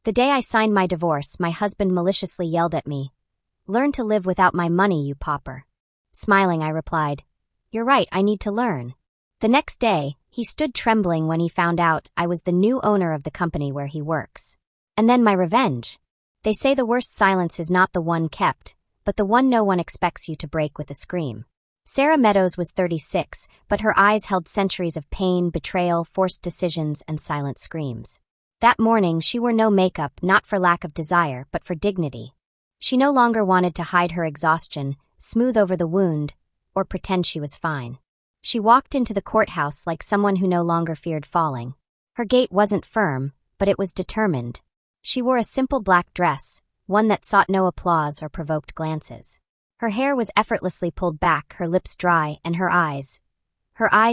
The day I signed my divorce, my husband maliciously yelled at me, "Learn to live without my money, you pauper." Smiling, I replied, "You're right, I need to learn." The next day, he stood trembling when he found out I was the new owner of the company where he works. And then my revenge. They say the worst silence is not the one kept, but the one no one expects you to break with a scream. Sarah Meadows was 36, but her eyes held centuries of pain, betrayal, forced decisions, and silent screams. That morning, she wore no makeup, not for lack of desire, but for dignity. She no longer wanted to hide her exhaustion, smooth over the wound, or pretend she was fine. She walked into the courthouse like someone who no longer feared falling. Her gait wasn't firm, but it was determined. She wore a simple black dress, one that sought no applause or provoked glances. Her hair was effortlessly pulled back, her lips dry, and her eyes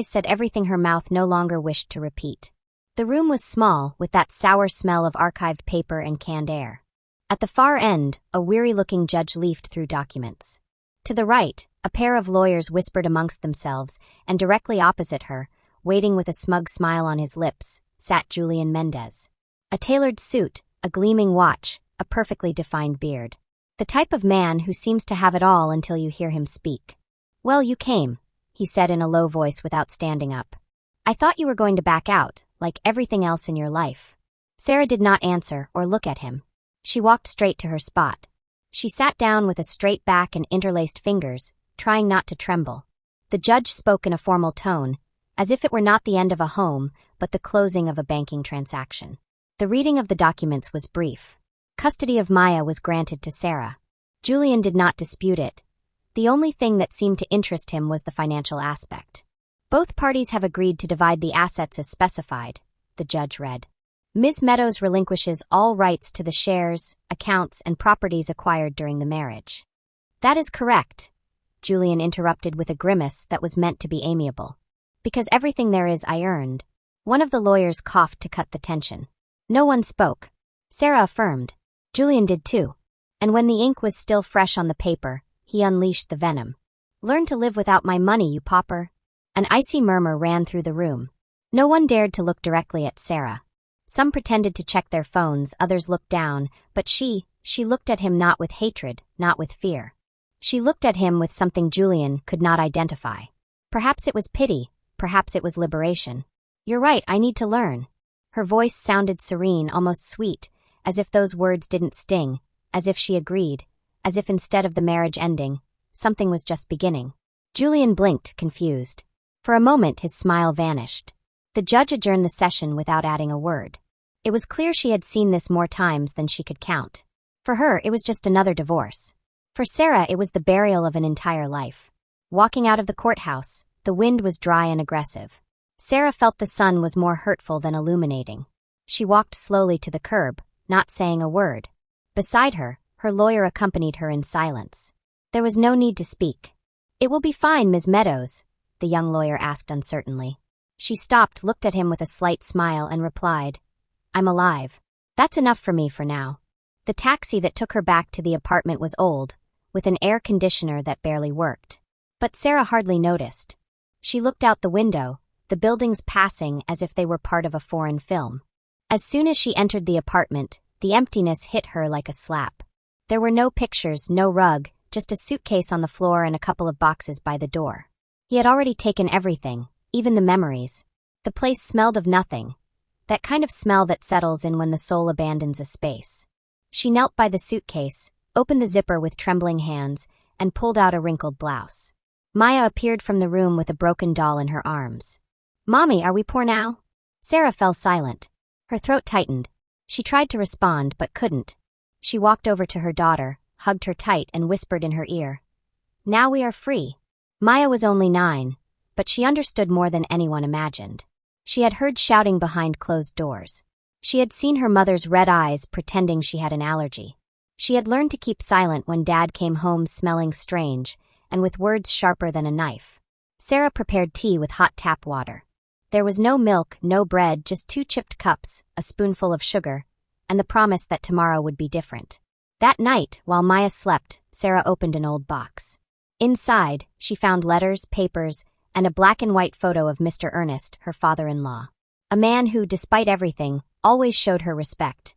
said everything her mouth no longer wished to repeat. The room was small, with that sour smell of archived paper and canned air. At the far end, a weary-looking judge leafed through documents. To the right, a pair of lawyers whispered amongst themselves, and directly opposite her, waiting with a smug smile on his lips, sat Julian Mendez. A tailored suit, a gleaming watch, a perfectly defined beard. The type of man who seems to have it all until you hear him speak. "Well, you came," he said in a low voice without standing up. "I thought you were going to back out, like everything else in your life." Sarah did not answer or look at him. She walked straight to her spot. She sat down with a straight back and interlaced fingers, trying not to tremble. The judge spoke in a formal tone, as if it were not the end of a home, but the closing of a banking transaction. The reading of the documents was brief. Custody of Maya was granted to Sarah. Julian did not dispute it. The only thing that seemed to interest him was the financial aspect. "Both parties have agreed to divide the assets as specified," the judge read. "Ms. Meadows relinquishes all rights to the shares, accounts, and properties acquired during the marriage." "That is correct," Julian interrupted with a grimace that was meant to be amiable. "Because everything there is I earned." One of the lawyers coughed to cut the tension. No one spoke. Sarah affirmed. Julian did too. And when the ink was still fresh on the paper, he unleashed the venom. "Learn to live without my money, you pauper." An icy murmur ran through the room. No one dared to look directly at Sarah. Some pretended to check their phones, others looked down, but she looked at him not with hatred, not with fear. She looked at him with something Julian could not identify. Perhaps it was pity, perhaps it was liberation. "You're right, I need to learn." Her voice sounded serene, almost sweet, as if those words didn't sting, as if she agreed, as if instead of the marriage ending, something was just beginning. Julian blinked, confused. For a moment his smile vanished. The judge adjourned the session without adding a word. It was clear she had seen this more times than she could count. For her, it was just another divorce. For Sarah, it was the burial of an entire life. Walking out of the courthouse, the wind was dry and aggressive. Sarah felt the sun was more hurtful than illuminating. She walked slowly to the curb, not saying a word. Beside her, her lawyer accompanied her in silence. There was no need to speak. "It will be fine, Ms. Meadows," the young lawyer asked uncertainly. She stopped, looked at him with a slight smile, and replied, "I'm alive. That's enough for me for now." The taxi that took her back to the apartment was old, with an air conditioner that barely worked. But Sarah hardly noticed. She looked out the window, the buildings passing as if they were part of a foreign film. As soon as she entered the apartment, the emptiness hit her like a slap. There were no pictures, no rug, just a suitcase on the floor and a couple of boxes by the door. He had already taken everything, even the memories. The place smelled of nothing, that kind of smell that settles in when the soul abandons a space. She knelt by the suitcase, opened the zipper with trembling hands, and pulled out a wrinkled blouse. Maya appeared from the room with a broken doll in her arms. "Mommy, are we poor now?" Sarah fell silent. Her throat tightened. She tried to respond, but couldn't. She walked over to her daughter, hugged her tight, and whispered in her ear, "Now we are free." Maya was only 9, but she understood more than anyone imagined. She had heard shouting behind closed doors. She had seen her mother's red eyes pretending she had an allergy. She had learned to keep silent when Dad came home smelling strange, and with words sharper than a knife. Sarah prepared tea with hot tap water. There was no milk, no bread, just 2 chipped cups, a spoonful of sugar, and the promise that tomorrow would be different. That night, while Maya slept, Sarah opened an old box. Inside, she found letters, papers, and a black and white photo of Mr. Ernest, her father-in-law. A man who, despite everything, always showed her respect.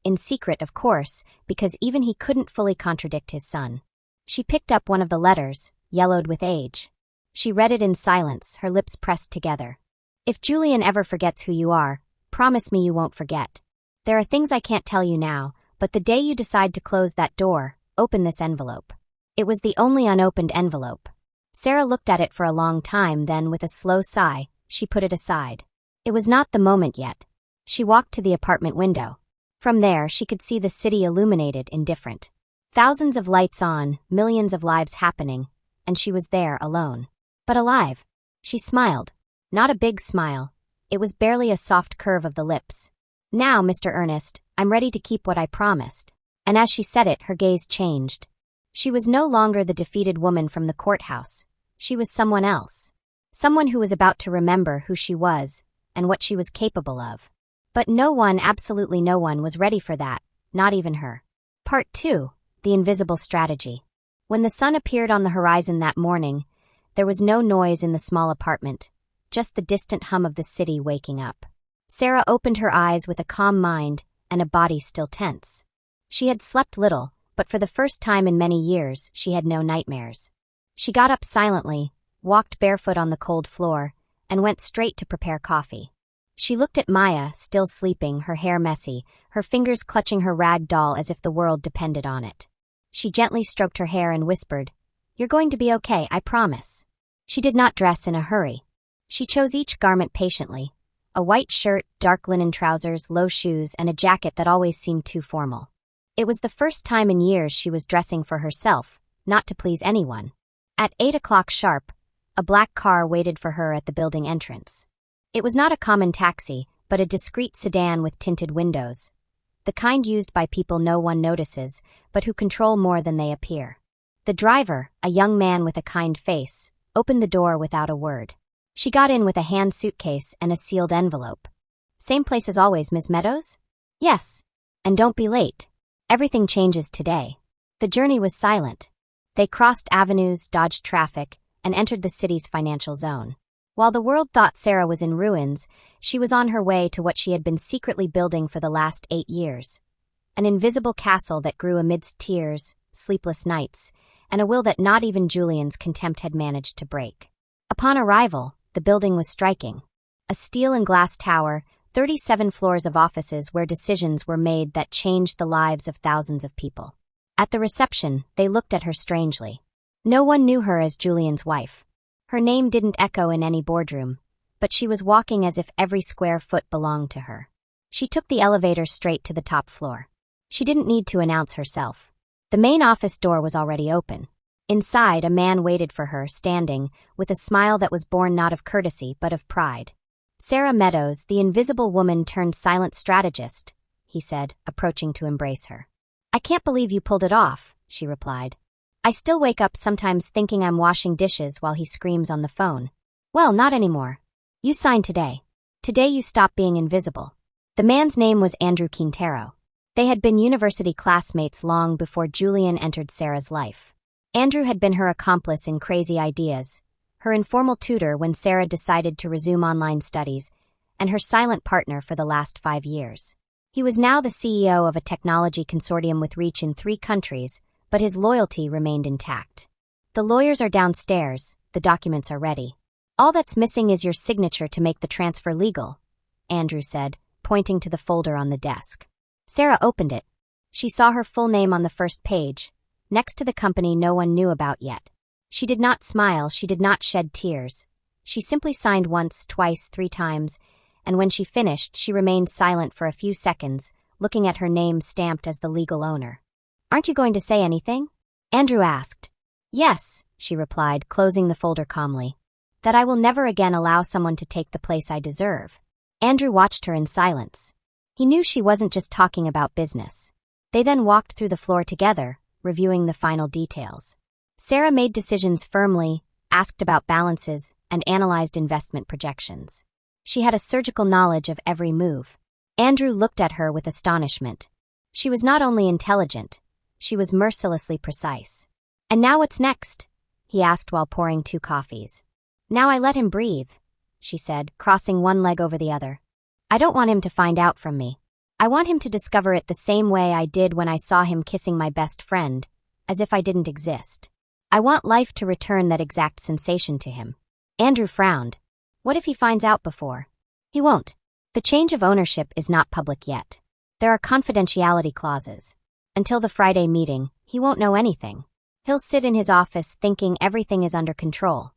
In secret, of course, because even he couldn't fully contradict his son. She picked up one of the letters, yellowed with age. She read it in silence, her lips pressed together. If Julian ever forgets who you are, promise me you won't forget. There are things I can't tell you now, but the day you decide to close that door, open this envelope. It was the only unopened envelope. Sarah looked at it for a long time, then, with a slow sigh, she put it aside. It was not the moment yet. She walked to the apartment window. From there, she could see the city illuminated, indifferent. Thousands of lights on, millions of lives happening, and she was there alone. But alive. She smiled. Not a big smile. It was barely a soft curve of the lips. Now, Mr. Ernest, I'm ready to keep what I promised. And as she said it, her gaze changed. She was no longer the defeated woman from the courthouse. She was someone else. Someone who was about to remember who she was and what she was capable of. But no one, absolutely no one, was ready for that, not even her. Part 2. The Invisible Strategy. When the sun appeared on the horizon that morning, there was no noise in the small apartment, just the distant hum of the city waking up. Sarah opened her eyes with a calm mind and a body still tense. She had slept little, but for the first time in many years, she had no nightmares. She got up silently, walked barefoot on the cold floor, and went straight to prepare coffee. She looked at Maya, still sleeping, her hair messy, her fingers clutching her rag doll as if the world depended on it. She gently stroked her hair and whispered, "You're going to be okay, I promise." She did not dress in a hurry. She chose each garment patiently. A white shirt, dark linen trousers, low shoes, and a jacket that always seemed too formal. It was the first time in years she was dressing for herself, not to please anyone. At 8 o'clock sharp, a black car waited for her at the building entrance. It was not a common taxi, but a discreet sedan with tinted windows. The kind used by people no one notices, but who control more than they appear. The driver, a young man with a kind face, opened the door without a word. She got in with a hand suitcase and a sealed envelope. "Same place as always, Miss Meadows?" "Yes. And don't be late. Everything changes today." The journey was silent. They crossed avenues, dodged traffic, and entered the city's financial zone. While the world thought Sarah was in ruins, she was on her way to what she had been secretly building for the last 8 years. An invisible castle that grew amidst tears, sleepless nights, and a will that not even Julian's contempt had managed to break. Upon arrival, the building was striking. A steel and glass tower, 37 floors of offices where decisions were made that changed the lives of thousands of people. At the reception, they looked at her strangely. No one knew her as Julian's wife. Her name didn't echo in any boardroom, but she was walking as if every square foot belonged to her. She took the elevator straight to the top floor. She didn't need to announce herself. The main office door was already open. Inside, a man waited for her, standing, with a smile that was born not of courtesy but of pride. "Sarah Meadows, the invisible woman turned silent strategist," he said, approaching to embrace her. "I can't believe you pulled it off," she replied. "I still wake up sometimes thinking I'm washing dishes while he screams on the phone." "Well, not anymore. You signed today. Today you stop being invisible." The man's name was Andrew Quintero. They had been university classmates long before Julian entered Sarah's life. Andrew had been her accomplice in crazy ideas, her informal tutor when Sarah decided to resume online studies, and her silent partner for the last 5 years. He was now the CEO of a technology consortium with reach in 3 countries, but his loyalty remained intact. "The lawyers are downstairs, the documents are ready. All that's missing is your signature to make the transfer legal," Andrew said, pointing to the folder on the desk. Sarah opened it. She saw her full name on the first page, next to the company no one knew about yet. She did not smile, she did not shed tears. She simply signed once, twice, 3 times, and when she finished, she remained silent for a few seconds, looking at her name stamped as the legal owner. "Aren't you going to say anything?" Andrew asked. "Yes," she replied, closing the folder calmly. "That I will never again allow someone to take the place I deserve." Andrew watched her in silence. He knew she wasn't just talking about business. They then walked through the floor together, reviewing the final details. Sarah made decisions firmly, asked about balances, and analyzed investment projections. She had a surgical knowledge of every move. Andrew looked at her with astonishment. She was not only intelligent, she was mercilessly precise. "And now what's next?" he asked while pouring 2 coffees. "Now I let him breathe," she said, crossing one leg over the other. "I don't want him to find out from me. I want him to discover it the same way I did when I saw him kissing my best friend, as if I didn't exist. I want life to return that exact sensation to him. Andrew frowned. What if he finds out before? He won't. The change of ownership is not public yet. There are confidentiality clauses. Until the Friday meeting, he won't know anything. He'll sit in his office thinking everything is under control.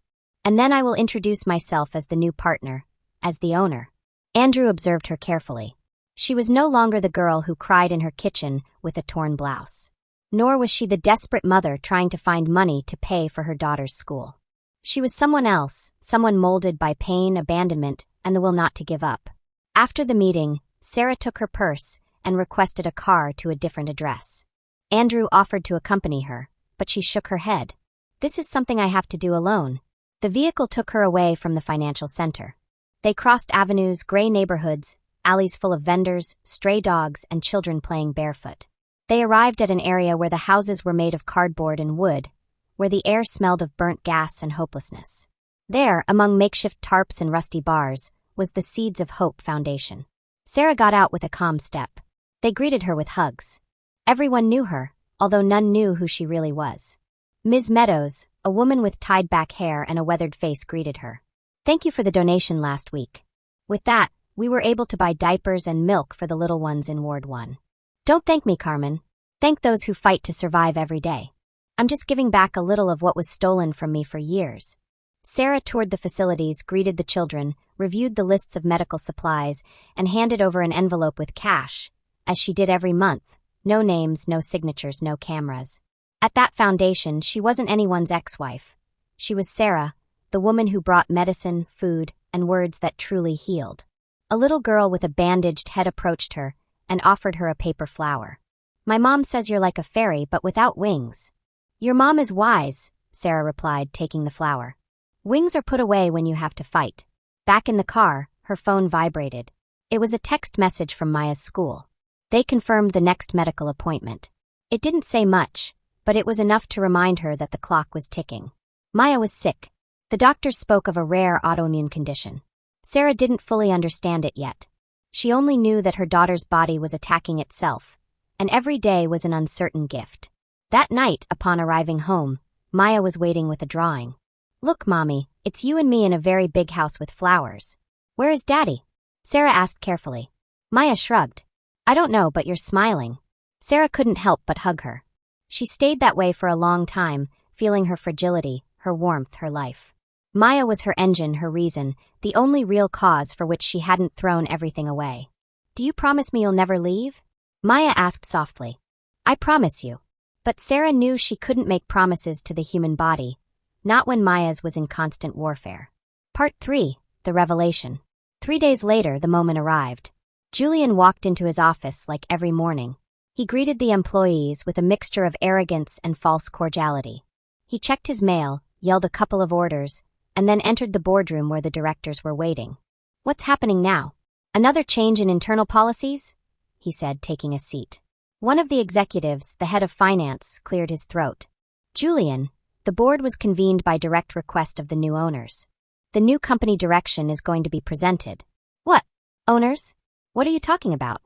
And then I will introduce myself as the new partner, as the owner. Andrew observed her carefully. She was no longer the girl who cried in her kitchen with a torn blouse. Nor was she the desperate mother trying to find money to pay for her daughter's school. She was someone else, someone molded by pain, abandonment, and the will not to give up. After the meeting, Sarah took her purse and requested a car to a different address. Andrew offered to accompany her, but she shook her head. This is something I have to do alone. The vehicle took her away from the financial center. They crossed avenues, gray neighborhoods, alleys full of vendors, stray dogs, and children playing barefoot. They arrived at an area where the houses were made of cardboard and wood, where the air smelled of burnt gas and hopelessness. There, among makeshift tarps and rusty bars, was the Seeds of Hope Foundation. Sarah got out with a calm step. They greeted her with hugs. Everyone knew her, although none knew who she really was. Ms. Meadows, a woman with tied-back hair and a weathered face, greeted her. Thank you for the donation last week. With that, we were able to buy diapers and milk for the little ones in Ward 1. Don't thank me, Carmen. Thank those who fight to survive every day. I'm just giving back a little of what was stolen from me for years. Sarah toured the facilities, greeted the children, reviewed the lists of medical supplies, and handed over an envelope with cash, as she did every month. No names, no signatures, no cameras. At that foundation, she wasn't anyone's ex-wife. She was Sarah, the woman who brought medicine, food, and words that truly healed. A little girl with a bandaged head approached her and offered her a paper flower. My mom says you're like a fairy, but without wings. Your mom is wise, Sarah replied, taking the flower. Wings are put away when you have to fight. Back in the car, her phone vibrated. It was a text message from Maya's school. They confirmed the next medical appointment. It didn't say much, but it was enough to remind her that the clock was ticking. Maya was sick. The doctors spoke of a rare autoimmune condition. Sarah didn't fully understand it yet. She only knew that her daughter's body was attacking itself, and every day was an uncertain gift. That night, upon arriving home, Maya was waiting with a drawing. Look, Mommy, it's you and me in a very big house with flowers. Where is Daddy? Sarah asked carefully. Maya shrugged. I don't know, but you're smiling. Sarah couldn't help but hug her. She stayed that way for a long time, feeling her fragility, her warmth, her life. Maya was her engine, her reason, the only real cause for which she hadn't thrown everything away. Do you promise me you'll never leave? Maya asked softly. I promise you. But Sarah knew she couldn't make promises to the human body, not when Maya's was in constant warfare. Part 3, The Revelation. 3 days later, the moment arrived. Julian walked into his office like every morning. He greeted the employees with a mixture of arrogance and false cordiality. He checked his mail, yelled a couple of orders, and then entered the boardroom where the directors were waiting. What's happening now? Another change in internal policies? He said, taking a seat. One of the executives, the head of finance, cleared his throat. Julian, the board was convened by direct request of the new owners. The new company direction is going to be presented. What? Owners? What are you talking about?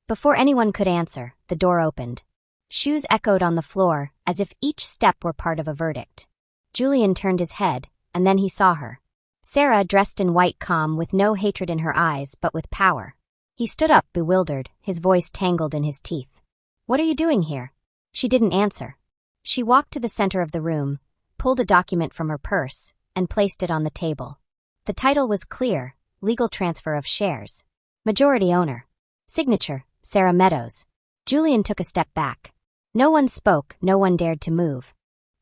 Before anyone could answer, the door opened. Shoes echoed on the floor, as if each step were part of a verdict. Julian turned his head, and then he saw her. Sarah, dressed in white calm, with no hatred in her eyes, but with power. He stood up, bewildered, his voice tangled in his teeth. What are you doing here? She didn't answer. She walked to the center of the room, pulled a document from her purse, and placed it on the table. The title was clear: Legal Transfer of Shares. Majority Owner. Signature: Sarah Meadows. Julian took a step back. No one spoke, no one dared to move.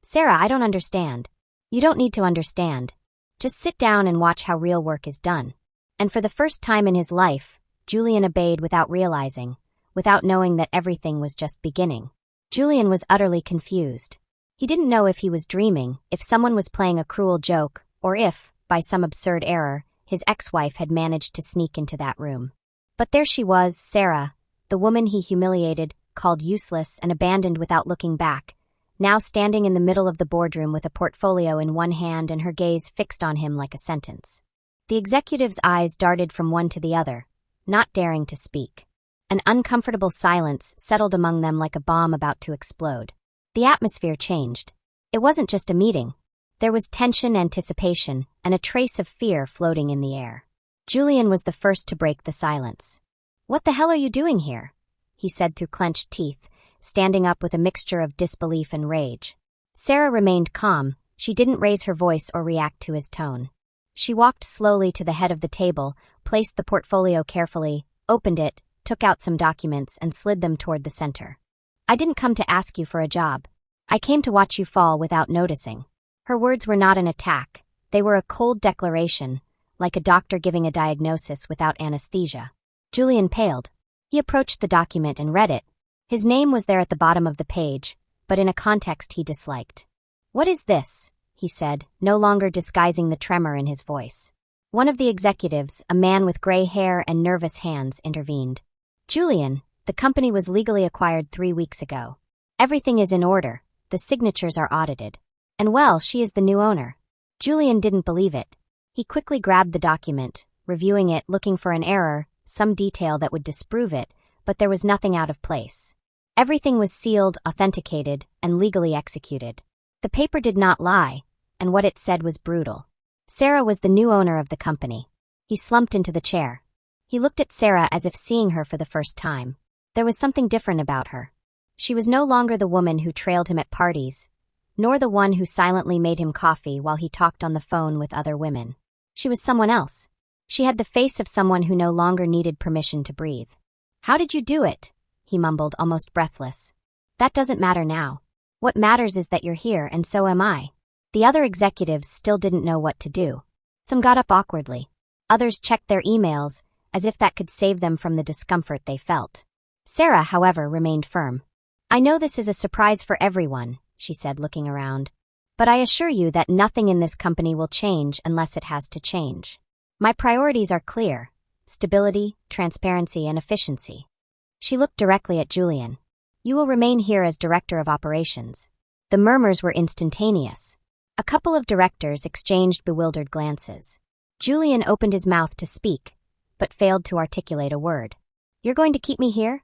Sarah, I don't understand. You don't need to understand. Just sit down and watch how real work is done. And for the first time in his life, Julian obeyed without realizing, without knowing that everything was just beginning. Julian was utterly confused. He didn't know if he was dreaming, if someone was playing a cruel joke, or if, by some absurd error, his ex-wife had managed to sneak into that room. But there she was, Sarah, the woman he humiliated, called useless, and abandoned without looking back, now standing in the middle of the boardroom with a portfolio in one hand and her gaze fixed on him like a sentence. The executive's eyes darted from one to the other, not daring to speak. An uncomfortable silence settled among them like a bomb about to explode. The atmosphere changed. It wasn't just a meeting. There was tension, anticipation, and a trace of fear floating in the air. Julian was the first to break the silence. "What the hell are you doing here?" he said through clenched teeth, standing up with a mixture of disbelief and rage. Sarah remained calm. She didn't raise her voice or react to his tone. She walked slowly to the head of the table, placed the portfolio carefully, opened it, took out some documents, and slid them toward the center. "I didn't come to ask you for a job. I came to watch you fall without noticing." Her words were not an attack. They were a cold declaration, like a doctor giving a diagnosis without anesthesia. Julian paled. He approached the document and read it. His name was there at the bottom of the page, but in a context he disliked. "What is this?" he said, no longer disguising the tremor in his voice. One of the executives, a man with gray hair and nervous hands, intervened. "Julian, the company was legally acquired 3 weeks ago. Everything is in order. The signatures are audited. And well, she is the new owner." Julian didn't believe it. He quickly grabbed the document, reviewing it, looking for an error, some detail that would disprove it, but there was nothing out of place. Everything was sealed, authenticated, and legally executed. The paper did not lie, and what it said was brutal. Sarah was the new owner of the company. He slumped into the chair. He looked at Sarah as if seeing her for the first time. There was something different about her. She was no longer the woman who trailed him at parties, nor the one who silently made him coffee while he talked on the phone with other women. She was someone else. She had the face of someone who no longer needed permission to breathe. "How did you do it?" he mumbled, almost breathless. "That doesn't matter now. What matters is that you're here, and so am I." The other executives still didn't know what to do. Some got up awkwardly. Others checked their emails, as if that could save them from the discomfort they felt. Sarah, however, remained firm. "I know this is a surprise for everyone," she said, looking around. "But I assure you that nothing in this company will change unless it has to change. My priorities are clear: stability, transparency, and efficiency." She looked directly at Julian. "You will remain here as director of operations." The murmurs were instantaneous. A couple of directors exchanged bewildered glances. Julian opened his mouth to speak, but failed to articulate a word. "You're going to keep me here?"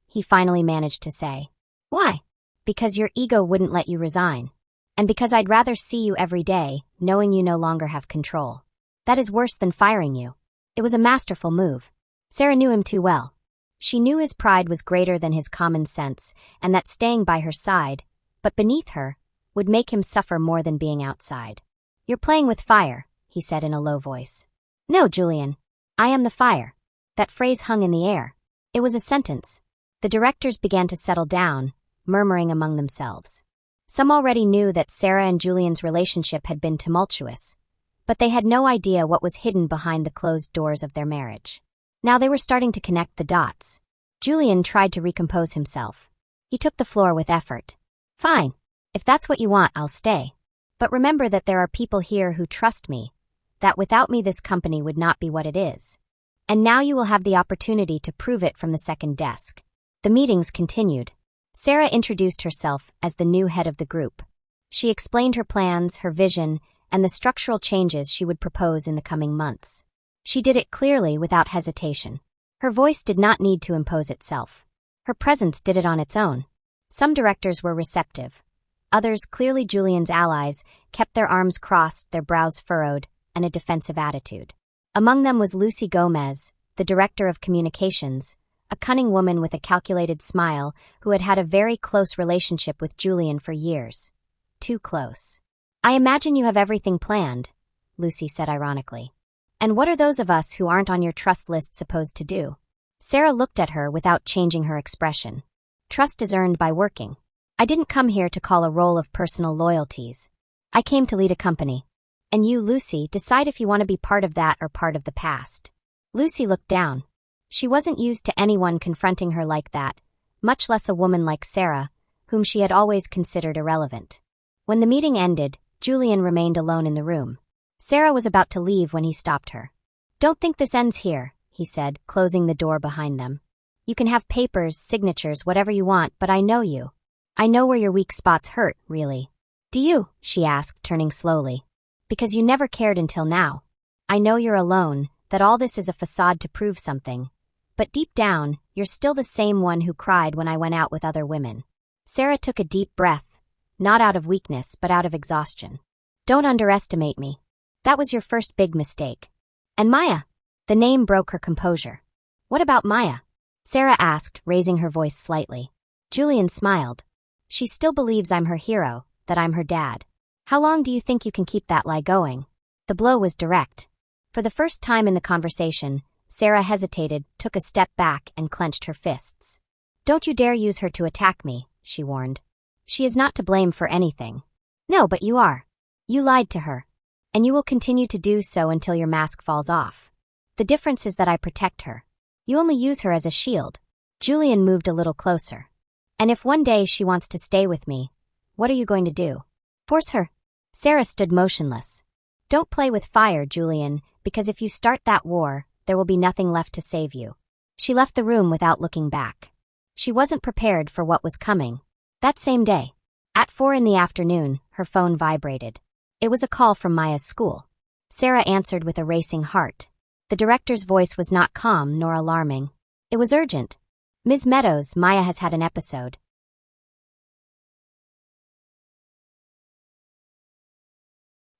he finally managed to say. "Why?" "Because your ego wouldn't let you resign. And because I'd rather see you every day, knowing you no longer have control. That is worse than firing you." It was a masterful move. Sarah knew him too well. She knew his pride was greater than his common sense, and that staying by her side, but beneath her, would make him suffer more than being outside. "You're playing with fire," he said in a low voice. "No, Julian. I am the fire." That phrase hung in the air. It was a sentence. The directors began to settle down, murmuring among themselves. Some already knew that Sarah and Julian's relationship had been tumultuous, but they had no idea what was hidden behind the closed doors of their marriage. Now they were starting to connect the dots. Julian tried to recompose himself. He took the floor with effort. "Fine. If that's what you want, I'll stay. But remember that there are people here who trust me, that without me this company would not be what it is. And now you will have the opportunity to prove it from the second desk." The meetings continued. Sarah introduced herself as the new head of the group. She explained her plans, her vision, and the structural changes she would propose in the coming months. She did it clearly, without hesitation. Her voice did not need to impose itself. Her presence did it on its own. Some directors were receptive. Others, clearly Julian's allies, kept their arms crossed, their brows furrowed, and a defensive attitude. Among them was Lucy Gomez, the director of communications, a cunning woman with a calculated smile who had had a very close relationship with Julian for years. Too close. "I imagine you have everything planned," Lucy said ironically. "And what are those of us who aren't on your trust list supposed to do?" Sarah looked at her without changing her expression. "Trust is earned by working. I didn't come here to call a roll of personal loyalties. I came to lead a company. And you, Lucy, decide if you want to be part of that or part of the past." Lucy looked down. She wasn't used to anyone confronting her like that, much less a woman like Sarah, whom she had always considered irrelevant. When the meeting ended, Julian remained alone in the room. Sarah was about to leave when he stopped her. "Don't think this ends here," he said, closing the door behind them. "You can have papers, signatures, whatever you want, but I know you. I know where your weak spots hurt, really." "Do you?" she asked, turning slowly. "Because you never cared until now. I know you're alone, that all this is a facade to prove something. But deep down, you're still the same one who cried when I went out with other women. Sarah took a deep breath, not out of weakness but out of exhaustion. Don't underestimate me. That was your first big mistake. And Maya? The name broke her composure. What about Maya? Sarah asked, raising her voice slightly. Julian smiled. She still believes I'm her hero, that I'm her dad. How long do you think you can keep that lie going? The blow was direct. For the first time in the conversation, Sarah hesitated, took a step back, and clenched her fists. Don't you dare use her to attack me, she warned. She is not to blame for anything. No, but you are. You lied to her. And you will continue to do so until your mask falls off. The difference is that I protect her. You only use her as a shield. Julian moved a little closer. And if one day she wants to stay with me, what are you going to do? Force her? Sarah stood motionless. Don't play with fire, Julian, because if you start that war, there will be nothing left to save you. She left the room without looking back. She wasn't prepared for what was coming. That same day, at 4 p.m, her phone vibrated. It was a call from Maya's school. Sarah answered with a racing heart. The director's voice was not calm nor alarming. It was urgent. Ms. Meadows, Maya has had an episode.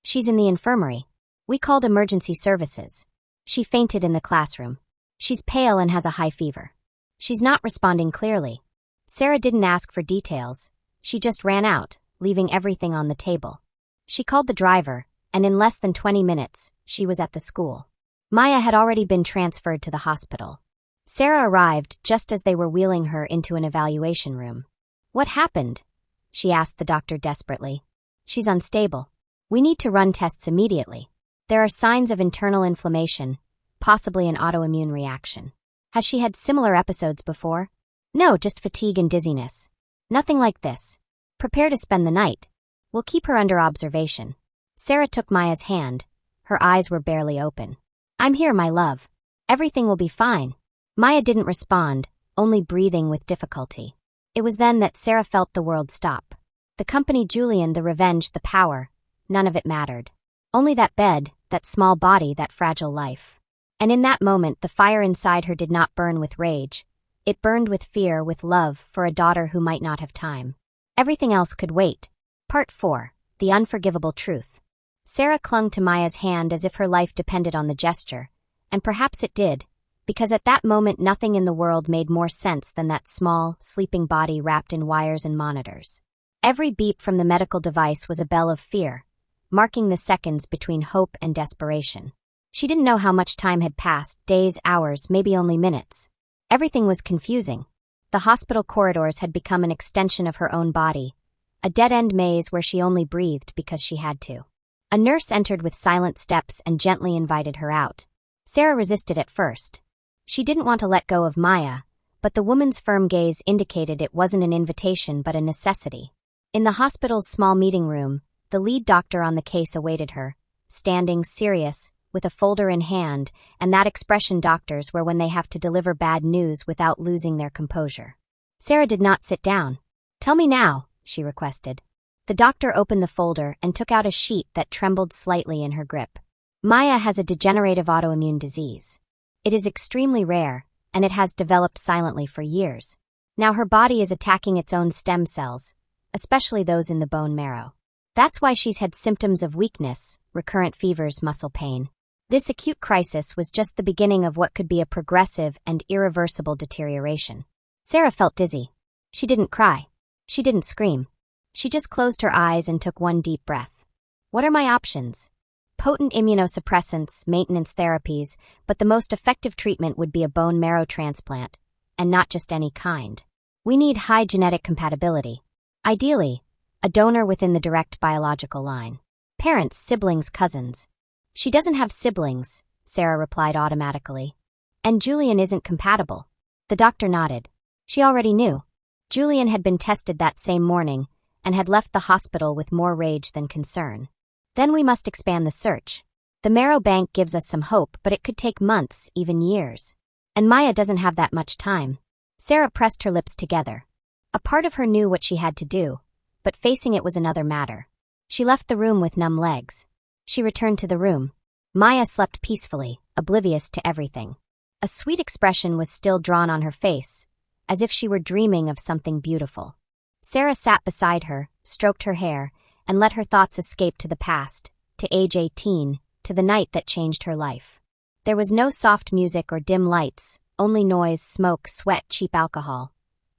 She's in the infirmary. We called emergency services. She fainted in the classroom. She's pale and has a high fever. She's not responding clearly. Sarah didn't ask for details. She just ran out, leaving everything on the table. She called the driver, and in less than 20 minutes, she was at the school. Maya had already been transferred to the hospital. Sarah arrived just as they were wheeling her into an evaluation room. What happened? She asked the doctor desperately. She's unstable. We need to run tests immediately. There are signs of internal inflammation, possibly an autoimmune reaction. Has she had similar episodes before? No, just fatigue and dizziness. Nothing like this. Prepare to spend the night. We'll keep her under observation. Sarah took Maya's hand. Her eyes were barely open. I'm here, my love. Everything will be fine. Maya didn't respond, only breathing with difficulty. It was then that Sarah felt the world stop. The company, Julian, the revenge, the power, none of it mattered. Only that bed, that small body, that fragile life. And in that moment, the fire inside her did not burn with rage. It burned with fear, with love for a daughter who might not have time. Everything else could wait. Part 4. The Unforgivable Truth. Sarah clung to Maya's hand as if her life depended on the gesture, and perhaps it did, because at that moment nothing in the world made more sense than that small, sleeping body wrapped in wires and monitors. Every beep from the medical device was a bell of fear, marking the seconds between hope and desperation. She didn't know how much time had passed, days, hours, maybe only minutes. Everything was confusing. The hospital corridors had become an extension of her own body, a dead-end maze where she only breathed because she had to. A nurse entered with silent steps and gently invited her out. Sarah resisted at first. She didn't want to let go of Maya, but the woman's firm gaze indicated it wasn't an invitation but a necessity. In the hospital's small meeting room, the lead doctor on the case awaited her, standing serious, with a folder in hand, and that expression doctors wear when they have to deliver bad news without losing their composure. Sarah did not sit down. Tell me now, she requested. The doctor opened the folder and took out a sheet that trembled slightly in her grip. Maya has a degenerative autoimmune disease. It is extremely rare, and it has developed silently for years. Now her body is attacking its own stem cells, especially those in the bone marrow. That's why she's had symptoms of weakness, recurrent fevers, muscle pain. This acute crisis was just the beginning of what could be a progressive and irreversible deterioration. Sarah felt dizzy. She didn't cry. She didn't scream. She just closed her eyes and took one deep breath. What are my options? Potent immunosuppressants, maintenance therapies, but the most effective treatment would be a bone marrow transplant, and not just any kind. We need high genetic compatibility. Ideally, a donor within the direct biological line. Parents, siblings, cousins. She doesn't have siblings, Sarah replied automatically. And Julian isn't compatible. The doctor nodded. She already knew. Julian had been tested that same morning and had left the hospital with more rage than concern. Then we must expand the search. The marrow bank gives us some hope, but it could take months, even years. And Maya doesn't have that much time. Sarah pressed her lips together. A part of her knew what she had to do, but facing it was another matter. She left the room with numb legs. She returned to the room. Maya slept peacefully, oblivious to everything. A sweet expression was still drawn on her face, as if she were dreaming of something beautiful. Sarah sat beside her, stroked her hair, and let her thoughts escape to the past, to age 18, to the night that changed her life. There was no soft music or dim lights, only noise, smoke, sweat, cheap alcohol.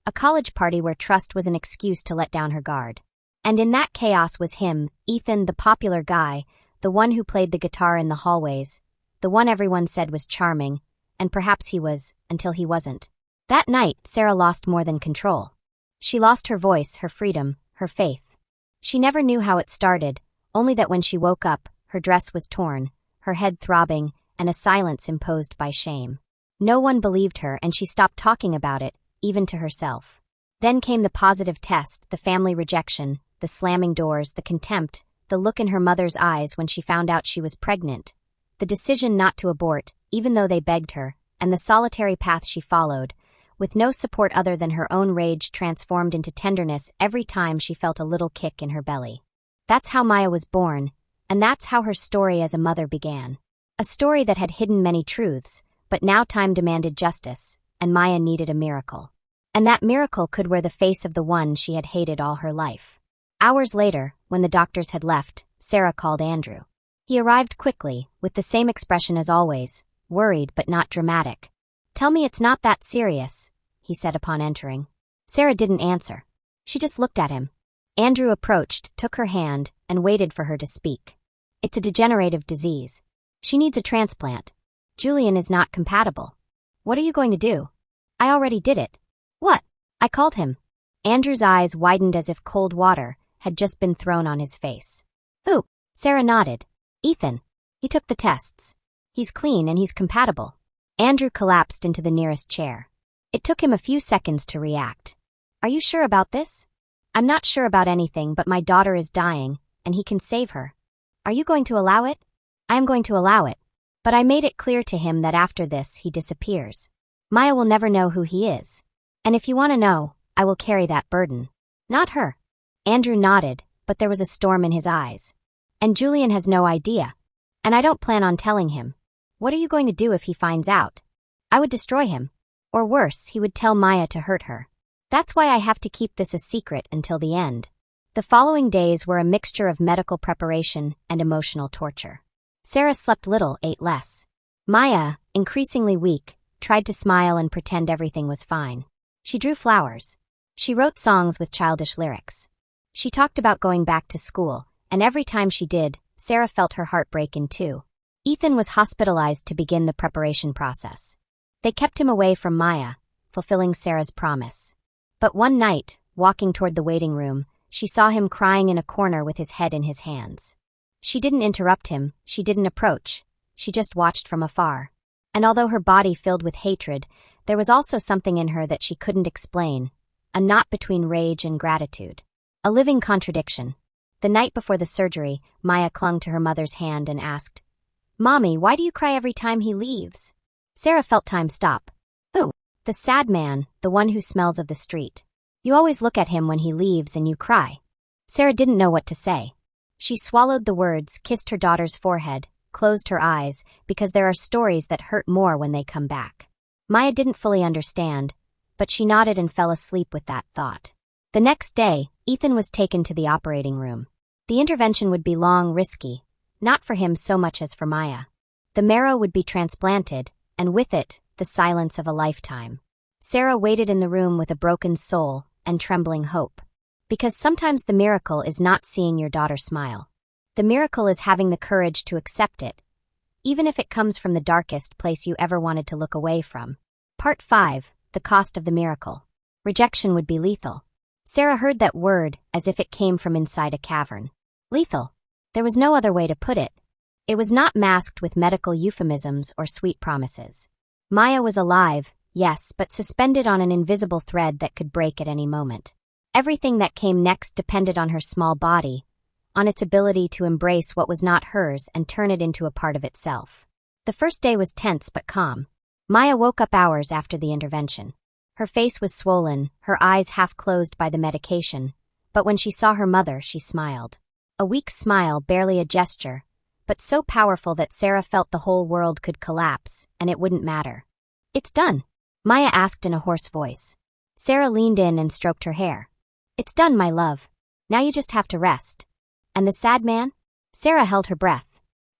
A college party where trust was an excuse to let down her guard. And in that chaos was him, Ethan, the popular guy, the one who played the guitar in the hallways, the one everyone said was charming, and perhaps he was, until he wasn't. That night, Sarah lost more than control. She lost her voice, her freedom, her faith. She never knew how it started, only that when she woke up, her dress was torn, her head throbbing, and a silence imposed by shame. No one believed her, and she stopped talking about it, even to herself. Then came the positive test, the family rejection, the slamming doors, the contempt, the look in her mother's eyes when she found out she was pregnant, the decision not to abort, even though they begged her, and the solitary path she followed, with no support other than her own rage transformed into tenderness every time she felt a little kick in her belly. That's how Maya was born, and that's how her story as a mother began. A story that had hidden many truths, but now time demanded justice, and Maya needed a miracle. And that miracle could wear the face of the one she had hated all her life. Hours later, when the doctors had left, Sarah called Andrew. He arrived quickly, with the same expression as always, worried but not dramatic. "Tell me it's not that serious," he said upon entering. Sarah didn't answer. She just looked at him. Andrew approached, took her hand, and waited for her to speak. "It's a degenerative disease. She needs a transplant. Julian is not compatible." "What are you going to do?" "I already did it." "What?" "I called him." Andrew's eyes widened as if cold water had just been thrown on his face. "Who?" Sarah nodded. "Ethan. He took the tests. He's clean and he's compatible." Andrew collapsed into the nearest chair. It took him a few seconds to react. "Are you sure about this?" "I'm not sure about anything, but my daughter is dying, and he can save her." "Are you going to allow it?" "I am going to allow it. But I made it clear to him that after this he disappears. Maya will never know who he is. And if you want to know, I will carry that burden. Not her." Andrew nodded, but there was a storm in his eyes. "And Julian has no idea. And I don't plan on telling him." "What are you going to do if he finds out?" "I would destroy him. Or worse, he would tell Maya to hurt her. That's why I have to keep this a secret until the end." The following days were a mixture of medical preparation and emotional torture. Sarah slept little, ate less. Maya, increasingly weak, tried to smile and pretend everything was fine. She drew flowers. She wrote songs with childish lyrics. She talked about going back to school, and every time she did, Sarah felt her heart break in two. Ethan was hospitalized to begin the preparation process. They kept him away from Maya, fulfilling Sarah's promise. But one night, walking toward the waiting room, she saw him crying in a corner with his head in his hands. She didn't interrupt him, she didn't approach, she just watched from afar. And although her body filled with hatred, there was also something in her that she couldn't explain, a knot between rage and gratitude. A living contradiction. The night before the surgery, Maya clung to her mother's hand and asked, "Mommy, why do you cry every time he leaves?" Sarah felt time stop. "Who?" "The sad man, the one who smells of the street. You always look at him when he leaves and you cry." Sarah didn't know what to say. She swallowed the words, kissed her daughter's forehead, closed her eyes, because there are stories that hurt more when they come back. Maya didn't fully understand, but she nodded and fell asleep with that thought. The next day, Ethan was taken to the operating room. The intervention would be long, risky, not for him so much as for Maya. The marrow would be transplanted, and with it, the silence of a lifetime. Sarah waited in the room with a broken soul and trembling hope. Because sometimes the miracle is not seeing your daughter smile. The miracle is having the courage to accept it, even if it comes from the darkest place you ever wanted to look away from. Part 5, The Cost of the Miracle. Rejection would be lethal. Sarah heard that word as if it came from inside a cavern. Lethal. There was no other way to put it. It was not masked with medical euphemisms or sweet promises. Maya was alive, yes, but suspended on an invisible thread that could break at any moment. Everything that came next depended on her small body, on its ability to embrace what was not hers and turn it into a part of itself. The first day was tense but calm. Maya woke up hours after the intervention. Her face was swollen, her eyes half closed by the medication, but when she saw her mother, she smiled. A weak smile, barely a gesture, but so powerful that Sarah felt the whole world could collapse, and it wouldn't matter. It's done, Maya asked in a hoarse voice. Sarah leaned in and stroked her hair. It's done, my love. Now you just have to rest. And the sad man? Sarah held her breath.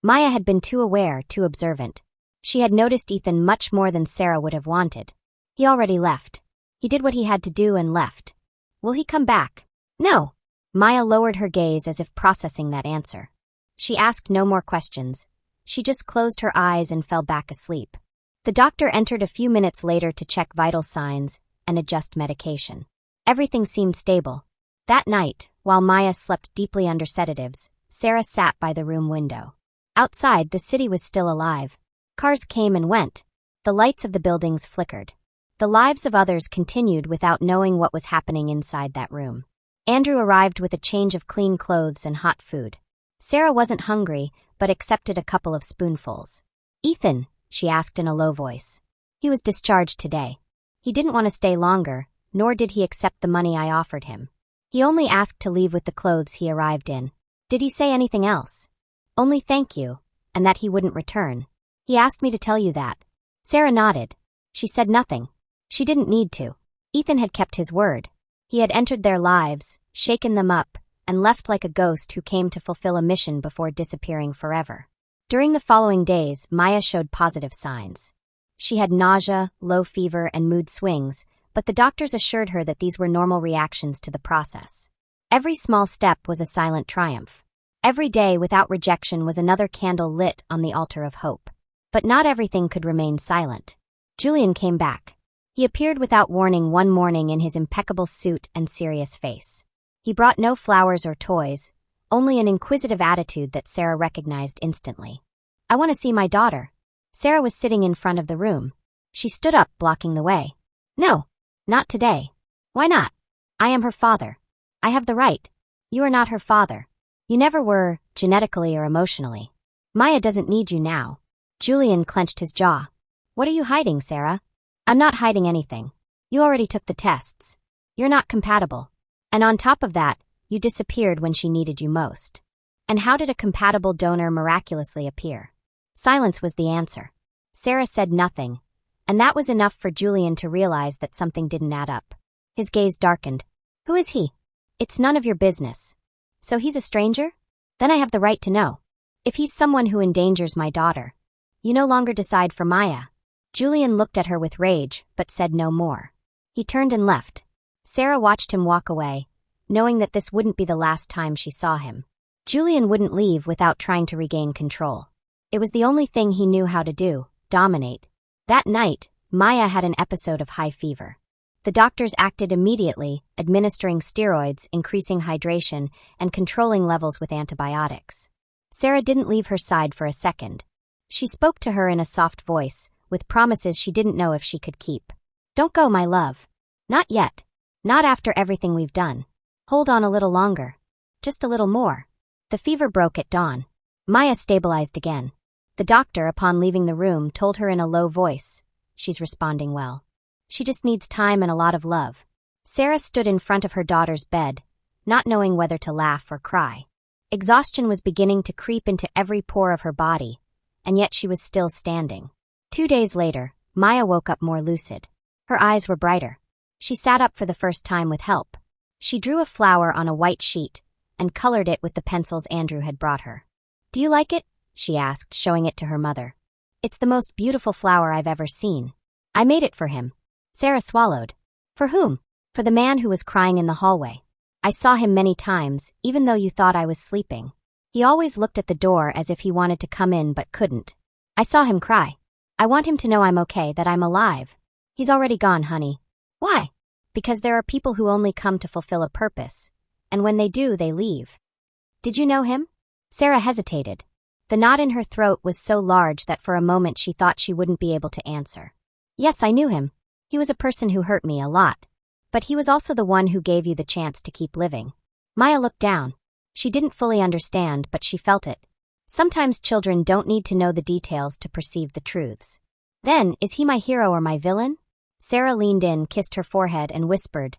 Maya had been too aware, too observant. She had noticed Ethan much more than Sarah would have wanted. He already left. He did what he had to do and left. Will he come back? No. Maya lowered her gaze as if processing that answer. She asked no more questions. She just closed her eyes and fell back asleep. The doctor entered a few minutes later to check vital signs and adjust medication. Everything seemed stable. That night, while Maya slept deeply under sedatives, Sarah sat by the room window. Outside, the city was still alive. Cars came and went. The lights of the buildings flickered. The lives of others continued without knowing what was happening inside that room. Andrew arrived with a change of clean clothes and hot food. Sarah wasn't hungry, but accepted a couple of spoonfuls. Ethan, she asked in a low voice. He was discharged today. He didn't want to stay longer, nor did he accept the money I offered him. He only asked to leave with the clothes he arrived in. Did he say anything else? Only thank you, and that he wouldn't return. He asked me to tell you that. Sarah nodded. She said nothing. She didn't need to. Ethan had kept his word. He had entered their lives, shaken them up, and left like a ghost who came to fulfill a mission before disappearing forever. During the following days, Maya showed positive signs. She had nausea, low fever, and mood swings, but the doctors assured her that these were normal reactions to the process. Every small step was a silent triumph. Every day without rejection was another candle lit on the altar of hope. But not everything could remain silent. Julian came back. He appeared without warning one morning in his impeccable suit and serious face. He brought no flowers or toys, only an inquisitive attitude that Sarah recognized instantly. I want to see my daughter. Sarah was sitting in front of the room. She stood up, blocking the way. No, not today. Why not? I am her father. I have the right. You are not her father. You never were, genetically or emotionally. Maya doesn't need you now. Julian clenched his jaw. What are you hiding, Sarah? I'm not hiding anything. You already took the tests. You're not compatible. And on top of that, you disappeared when she needed you most. And how did a compatible donor miraculously appear? Silence was the answer. Sarah said nothing, and that was enough for Julian to realize that something didn't add up. His gaze darkened. Who is he? It's none of your business. So he's a stranger? Then I have the right to know. If he's someone who endangers my daughter, you no longer decide for Maya. Julian looked at her with rage, but said no more. He turned and left. Sarah watched him walk away, knowing that this wouldn't be the last time she saw him. Julian wouldn't leave without trying to regain control. It was the only thing he knew how to do, dominate. That night, Maya had an episode of high fever. The doctors acted immediately, administering steroids, increasing hydration, and controlling levels with antibiotics. Sarah didn't leave her side for a second. She spoke to her in a soft voice, with promises she didn't know if she could keep. Don't go, my love. Not yet. Not after everything we've done. Hold on a little longer. Just a little more. The fever broke at dawn. Maya stabilized again. The doctor, upon leaving the room, told her in a low voice, she's responding well. She just needs time and a lot of love. Sarah stood in front of her daughter's bed, not knowing whether to laugh or cry. Exhaustion was beginning to creep into every pore of her body, and yet she was still standing. 2 days later, Maya woke up more lucid. Her eyes were brighter. She sat up for the first time with help. She drew a flower on a white sheet and colored it with the pencils Andrew had brought her. Do you like it? She asked, showing it to her mother. It's the most beautiful flower I've ever seen. I made it for him. Sarah swallowed. For whom? For the man who was crying in the hallway. I saw him many times, even though you thought I was sleeping. He always looked at the door as if he wanted to come in but couldn't. I saw him cry. I want him to know I'm okay, that I'm alive. He's already gone, honey. Why? Because there are people who only come to fulfill a purpose, and when they do, they leave. Did you know him? Sarah hesitated. The knot in her throat was so large that for a moment she thought she wouldn't be able to answer. Yes, I knew him. He was a person who hurt me a lot. But he was also the one who gave you the chance to keep living. Maya looked down. She didn't fully understand, but she felt it. Sometimes children don't need to know the details to perceive the truths. Then, is he my hero or my villain? Sarah leaned in, kissed her forehead, and whispered,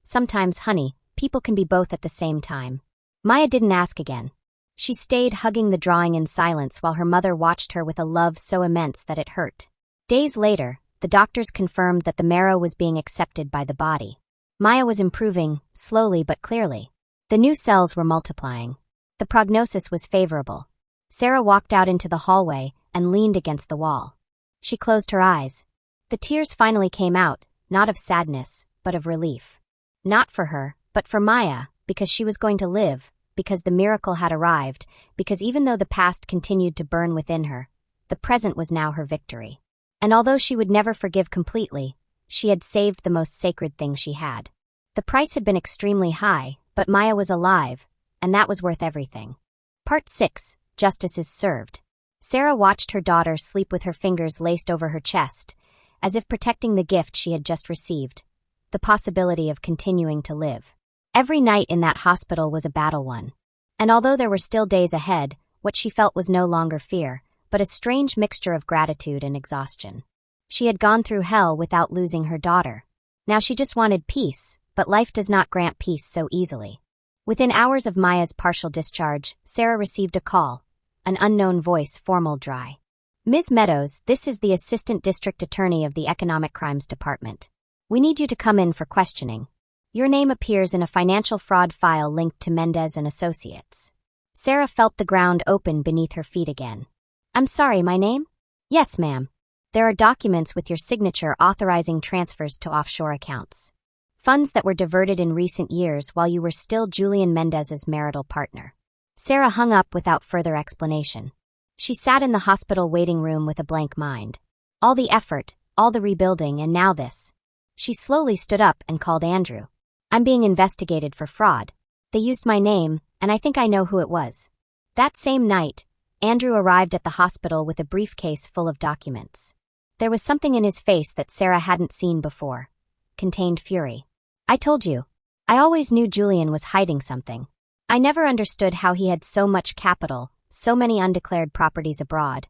Sometimes, honey, people can be both at the same time. Maya didn't ask again. She stayed hugging the drawing in silence while her mother watched her with a love so immense that it hurt. Days later, the doctors confirmed that the marrow was being accepted by the body. Maya was improving, slowly but clearly. The new cells were multiplying. The prognosis was favorable. Sarah walked out into the hallway and leaned against the wall. She closed her eyes. The tears finally came out, not of sadness, but of relief. Not for her, but for Maya, because she was going to live, because the miracle had arrived, because even though the past continued to burn within her, the present was now her victory. And although she would never forgive completely, she had saved the most sacred thing she had. The price had been extremely high, but Maya was alive, and that was worth everything. Part 6. Justice is served. Sarah watched her daughter sleep with her fingers laced over her chest, as if protecting the gift she had just received, the possibility of continuing to live. Every night in that hospital was a battle won. And although there were still days ahead, what she felt was no longer fear, but a strange mixture of gratitude and exhaustion. She had gone through hell without losing her daughter. Now she just wanted peace, but life does not grant peace so easily. Within hours of Maya's partial discharge, Sarah received a call, an unknown voice, formal, dry. Ms. Meadows, this is the Assistant District Attorney of the Economic Crimes Department. We need you to come in for questioning. Your name appears in a financial fraud file linked to Mendez and Associates. Sarah felt the ground open beneath her feet again. I'm sorry, my name? Yes, ma'am. There are documents with your signature authorizing transfers to offshore accounts. Funds that were diverted in recent years while you were still Julian Mendez's marital partner. Sarah hung up without further explanation. She sat in the hospital waiting room with a blank mind. All the effort, all the rebuilding, and now this. She slowly stood up and called Andrew. I'm being investigated for fraud. They used my name, and I think I know who it was. That same night, Andrew arrived at the hospital with a briefcase full of documents. There was something in his face that Sarah hadn't seen before. Contained fury. I told you. I always knew Julian was hiding something. I never understood how he had so much capital, so many undeclared properties abroad.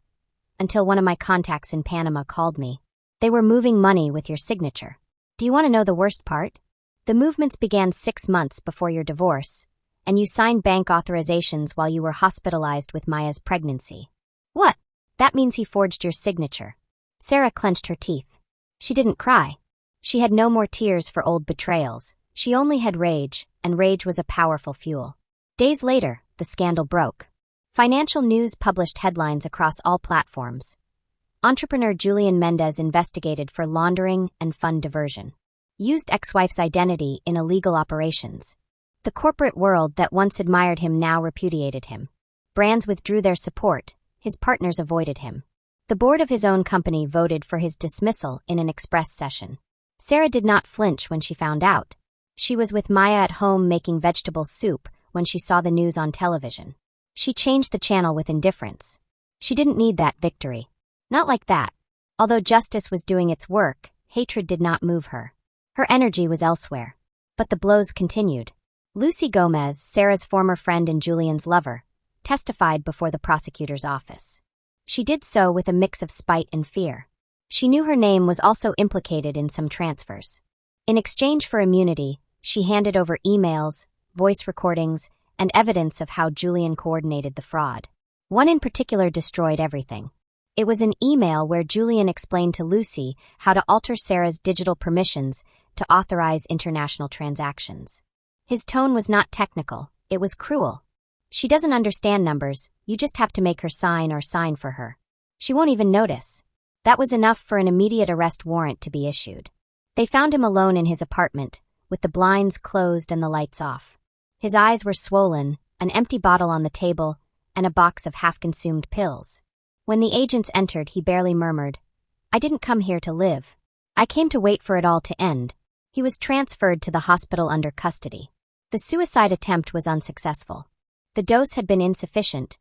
Until one of my contacts in Panama called me. They were moving money with your signature. Do you want to know the worst part? The movements began 6 months before your divorce, and you signed bank authorizations while you were hospitalized with Maya's pregnancy. What? That means he forged your signature. Sarah clenched her teeth. She didn't cry. She had no more tears for old betrayals. She only had rage, and rage was a powerful fuel. Days later, the scandal broke. Financial news published headlines across all platforms. Entrepreneur Julian Mendez investigated for laundering and fund diversion. Used ex-wife's identity in illegal operations. The corporate world that once admired him now repudiated him. Brands withdrew their support. His partners avoided him. The board of his own company voted for his dismissal in an express session. Sarah did not flinch when she found out. She was with Maya at home making vegetable soup when she saw the news on television. She changed the channel with indifference. She didn't need that victory. Not like that. Although justice was doing its work, hatred did not move her. Her energy was elsewhere. But the blows continued. Lucy Gomez, Sarah's former friend and Julian's lover, testified before the prosecutor's office. She did so with a mix of spite and fear. She knew her name was also implicated in some transfers. In exchange for immunity, she handed over emails, voice recordings, and evidence of how Julian coordinated the fraud. One in particular destroyed everything. It was an email where Julian explained to Lucy how to alter Sarah's digital permissions to authorize international transactions. His tone was not technical, it was cruel. She doesn't understand numbers, you just have to make her sign or sign for her. She won't even notice. That was enough for an immediate arrest warrant to be issued. They found him alone in his apartment, with the blinds closed and the lights off. His eyes were swollen, an empty bottle on the table, and a box of half-consumed pills. When the agents entered, he barely murmured, I didn't come here to live. I came to wait for it all to end. He was transferred to the hospital under custody. The suicide attempt was unsuccessful. The dose had been insufficient,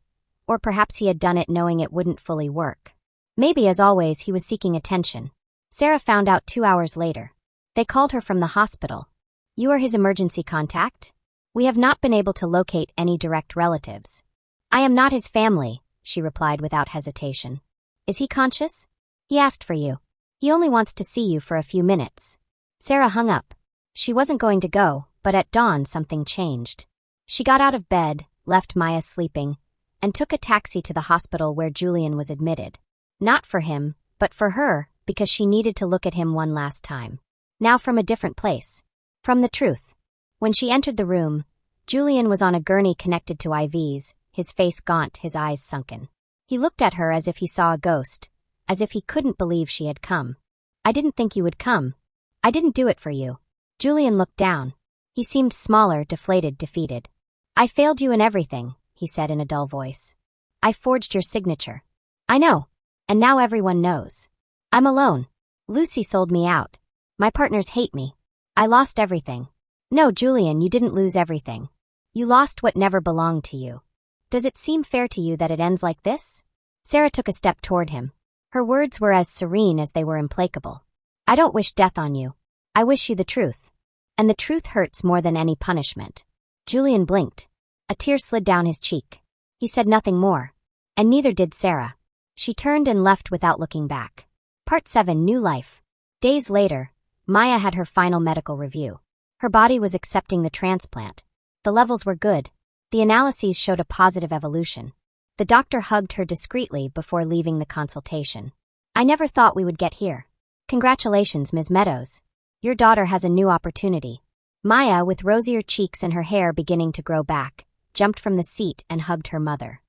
or perhaps he had done it knowing it wouldn't fully work. Maybe, as always, he was seeking attention. Sarah found out 2 hours later. They called her from the hospital. You are his emergency contact? We have not been able to locate any direct relatives. I am not his family, she replied without hesitation. Is he conscious? He asked for you. He only wants to see you for a few minutes. Sarah hung up. She wasn't going to go, but at dawn something changed. She got out of bed, left Maya sleeping, and took a taxi to the hospital where Julian was admitted. Not for him, but for her, because she needed to look at him one last time. Now from a different place. From the truth. When she entered the room, Julian was on a gurney connected to IVs, his face gaunt, his eyes sunken. He looked at her as if he saw a ghost, as if he couldn't believe she had come. "I didn't think you would come. I didn't do it for you." Julian looked down. He seemed smaller, deflated, defeated. "I failed you in everything," he said in a dull voice. "I forged your signature. I know. And now everyone knows. I'm alone. Lucy sold me out. My partners hate me. I lost everything." "No, Julian, you didn't lose everything. You lost what never belonged to you. Does it seem fair to you that it ends like this?" Sarah took a step toward him. Her words were as serene as they were implacable. "I don't wish death on you. I wish you the truth. And the truth hurts more than any punishment." Julian blinked. A tear slid down his cheek. He said nothing more. And neither did Sarah. She turned and left without looking back. Part 7, New Life. Days later, Maya had her final medical review. Her body was accepting the transplant. The levels were good. The analyses showed a positive evolution. The doctor hugged her discreetly before leaving the consultation. "I never thought we would get here. Congratulations, Ms. Meadows. Your daughter has a new opportunity." Maya, with rosier cheeks and her hair beginning to grow back, jumped from the seat and hugged her mother.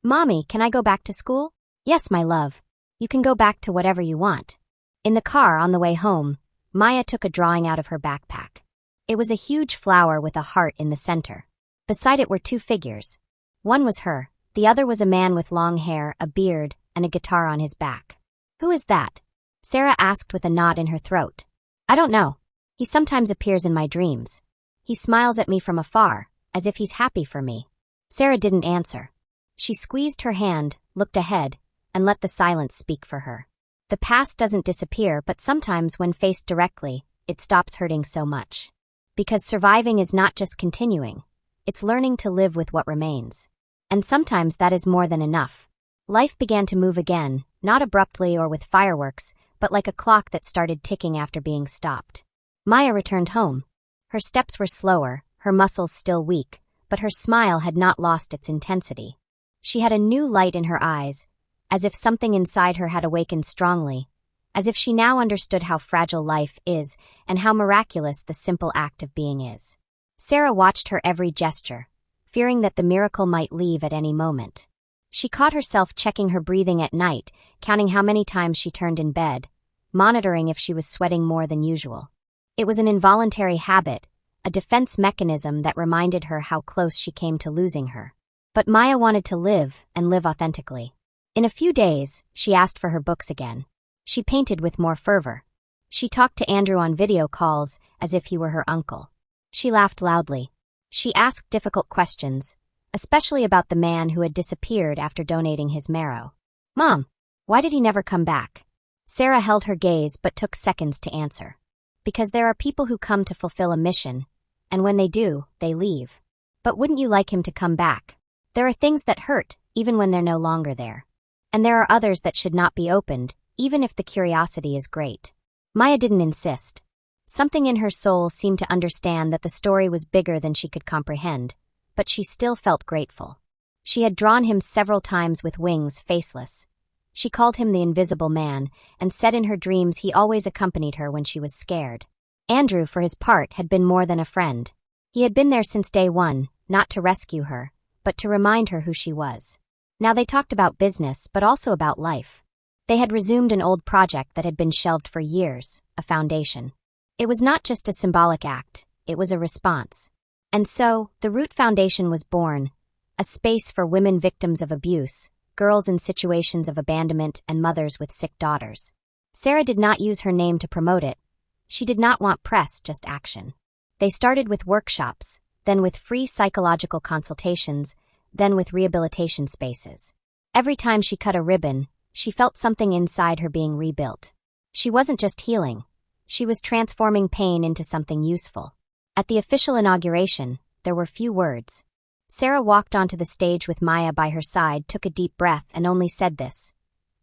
"Mommy, can I go back to school?" "Yes, my love. You can go back to whatever you want." In the car on the way home, Maya took a drawing out of her backpack. It was a huge flower with a heart in the center. Beside it were two figures. One was her, the other was a man with long hair, a beard, and a guitar on his back. "Who is that?" Sarah asked with a knot in her throat. "I don't know. He sometimes appears in my dreams. He smiles at me from afar, as if he's happy for me." Sarah didn't answer. She squeezed her hand, looked ahead, and let the silence speak for her. The past doesn't disappear, but sometimes when faced directly, it stops hurting so much. Because surviving is not just continuing. It's learning to live with what remains. And sometimes that is more than enough. Life began to move again, not abruptly or with fireworks, but like a clock that started ticking after being stopped. Maya returned home. Her steps were slower, her muscles still weak, but her smile had not lost its intensity. She had a new light in her eyes, as if something inside her had awakened strongly, as if she now understood how fragile life is and how miraculous the simple act of being is. Sarah watched her every gesture, fearing that the miracle might leave at any moment. She caught herself checking her breathing at night, counting how many times she turned in bed, monitoring if she was sweating more than usual. It was an involuntary habit, a defense mechanism that reminded her how close she came to losing her. But Maya wanted to live, and live authentically. In a few days, she asked for her books again. She painted with more fervor. She talked to Andrew on video calls as if he were her uncle. She laughed loudly. She asked difficult questions, especially about the man who had disappeared after donating his marrow. "Mom, why did he never come back?" Sarah held her gaze but took seconds to answer. "Because there are people who come to fulfill a mission, and when they do, they leave. But wouldn't you like him to come back? There are things that hurt, even when they're no longer there. And there are others that should not be opened, even if the curiosity is great." Maya didn't insist. Something in her soul seemed to understand that the story was bigger than she could comprehend, but she still felt grateful. She had drawn him several times with wings, faceless. She called him the Invisible Man, and said in her dreams he always accompanied her when she was scared. Andrew, for his part, had been more than a friend. He had been there since day one, not to rescue her, but to remind her who she was. Now they talked about business, but also about life. They had resumed an old project that had been shelved for years, a foundation. It was not just a symbolic act, it was a response. And so, the Root Foundation was born, a space for women victims of abuse, girls in situations of abandonment, and mothers with sick daughters. Sarah did not use her name to promote it. She did not want press, just action. They started with workshops, then with free psychological consultations, then with rehabilitation spaces. Every time she cut a ribbon, she felt something inside her being rebuilt. She wasn't just healing. She was transforming pain into something useful. At the official inauguration, there were few words. Sarah walked onto the stage with Maya by her side, took a deep breath, and only said this: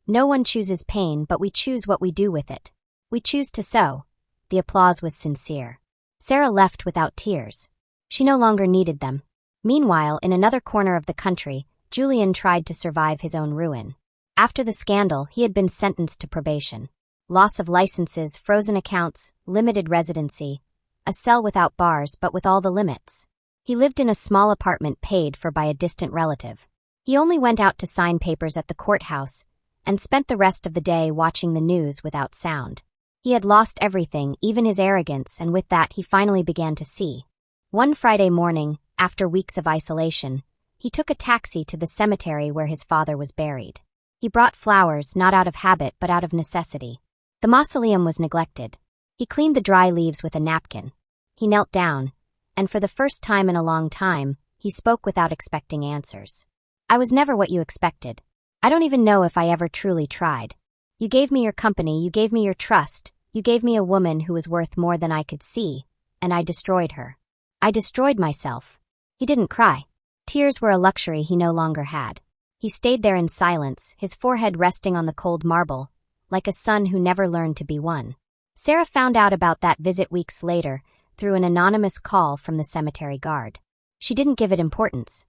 "No one chooses pain, but we choose what we do with it. We choose to sow." The applause was sincere. Sarah left without tears. She no longer needed them. Meanwhile, in another corner of the country, Julian tried to survive his own ruin. After the scandal, he had been sentenced to probation. loss of licenses, frozen accounts, limited residency, a cell without bars but with all the limits. He lived in a small apartment paid for by a distant relative. He only went out to sign papers at the courthouse and spent the rest of the day watching the news without sound. He had lost everything, even his arrogance, and with that he finally began to see. One Friday morning, after weeks of isolation, he took a taxi to the cemetery where his father was buried. He brought flowers, not out of habit but out of necessity. The mausoleum was neglected. He cleaned the dry leaves with a napkin. He knelt down, and for the first time in a long time, he spoke without expecting answers. "I was never what you expected. I don't even know if I ever truly tried. You gave me your company, you gave me your trust, you gave me a woman who was worth more than I could see, and I destroyed her. I destroyed myself." He didn't cry. Tears were a luxury he no longer had. He stayed there in silence, his forehead resting on the cold marble, like a son who never learned to be one. Sarah found out about that visit weeks later through an anonymous call from the cemetery guard. She didn't give it importance.